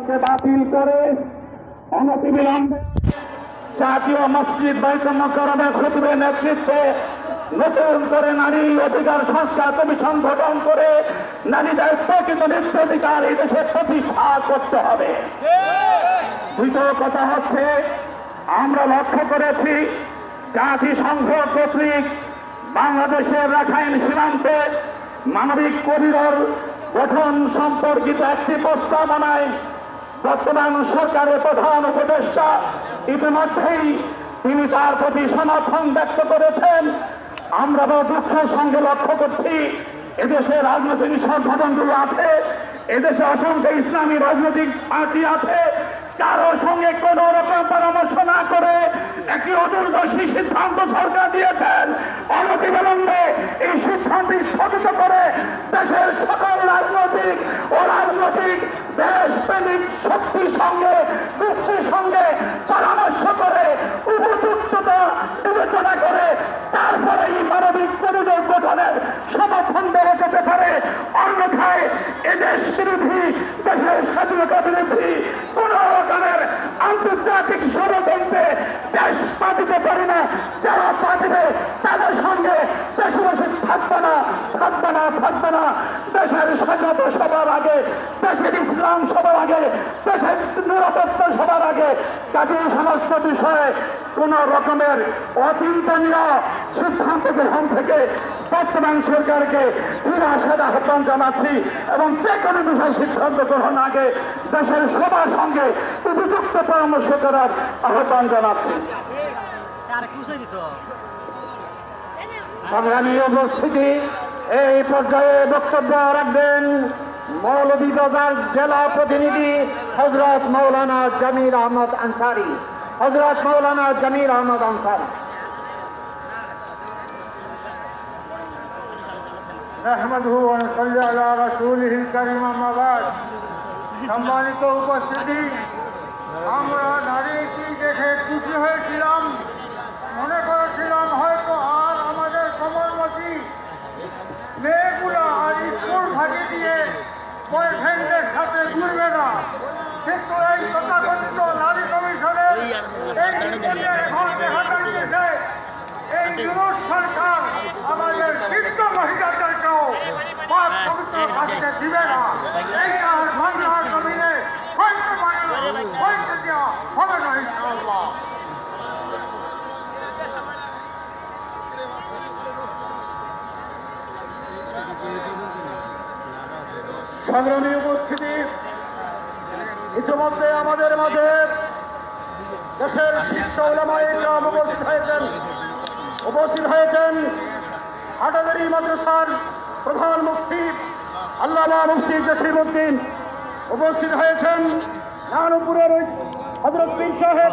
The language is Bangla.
হজকে বাতিল করে অনতিবিলম্বে জাতীয় মসজিদ বাইতুল মুকাররমের খতিবের নেতৃত্বে নতুন করে নারী অধিকার সংস্কার কমিশন গঠন করে নারীদের প্রকৃত নিত্যাধিকার এই দেশে প্রতিষ্ঠা করতে হবে। দ্বিতীয় কথা হচ্ছে, আমরা লক্ষ্য করেছি জাতিসংঘ কর্তৃক বাংলাদেশের রাখাইন সীমান্তে মানবিক করিডোর গঠন সম্পর্কিত একটি প্রস্তাবনায় বর্তমান সরকারের প্রধান উপদেষ্টা ইতিমধ্যেই তিনি তার প্রতি সমর্থন ব্যক্ত করেছেন। আমরা দুঃখের সঙ্গে লক্ষ্য করছি এদেশে রাজনৈতিক সংগঠনগুলো আছে, এদেশে অসংখ্য ইসলামী রাজনৈতিক পার্টি আছে, কারো সঙ্গে কোন রকম পরামর্শ না করে একটি অদূরদর্শী সিদ্ধান্ত সরকার দিয়েছেন। অনতিবিলম্বে এই সিদ্ধান্তটি স্থগিত করে দেশের সকল রাজনৈতিক দেশপ্রেমিক শক্তির সঙ্গে গোষ্ঠীর সঙ্গে পরামর্শ করে উপযুক্ততা বিবেচনা করে তারপরে এই মানবিক করিডোর গঠনের সমর্থন দেওয়া যেতে পারে। অন্যথায় এদেশ বিরোধী, দেশের স্বাধীনতা বিরোধী কোন রকমের আন্তর্জাতিক ষড়যন্ত্রে দেশ পাঠিতে পারি না। যারা পাঠিবে তাদের সঙ্গে দেশবাসী থাকবে না। দেশের স্বাধীনতা সবার আগে, দেশের ইসলাম সবার আগে, দেশের নিরাপত্তা সবার আগে। কাজে সমস্ত বিষয়ে কোন রকমের অচিন্তনীয় সিদ্ধান্ত গ্রহণ থেকে বর্তমান সরকারকে নিরাশার আহ্বান জানাচ্ছি এবং যে কোনো বিষয় সিদ্ধান্ত গ্রহণ আগে দেশের সবার সঙ্গে উপযুক্ত পরামর্শ করার আহ্বান জানাচ্ছি। সংগ্রামী উপস্থিতি, এই পর্যায়ে বক্তব্য রাখবেন মৌলভীবাজার জেলা প্রতিনিধি হযরত মাওলানা জামিল আহমদ আনসারী। নাহমাদুহু ওয়া নুসাল্লি আলা রাসূলিহিল কারীম, আম্মা বা'দ। সম্মানিত উপস্থিতি, আমরা নারীকে দেখে খুশি হয়েছিলাম, মনে করেছিলাম হয়তো আর আমাদের কোমলমতি মেয়েগুলো আর স্কুল ফাঁকি দিয়ে বয়ফ্রেন্ডের সাথে ঘুরবে না। কিন্তু এই তথাকথিত নারী কমিশনের এই রিপোর্টে এখন দেখা যাচ্ছে এই ইউরোপ সরকার আমাদের বৃদ্ধ মহিলাদেরকেও পাক পবিত্র থাকতে দিবে না। এই আর বাংলার জমিনে হয়তো দেওয়া হবে না ইনশাআল্লাহ। সংগ্রামী উপস্থিতি, ইতিমধ্যে আমাদের মাঝে দেশের শীর্ষ উলামায়ে কিরাম উপস্থিত হয়েছেন। হাটাজারি মাদ্রাসার প্রধান মুফতি আল্লামা মুফতি জসিমউদ্দিন উপস্থিত হয়েছেন। নানুপুরের হযরত পীর সাহেব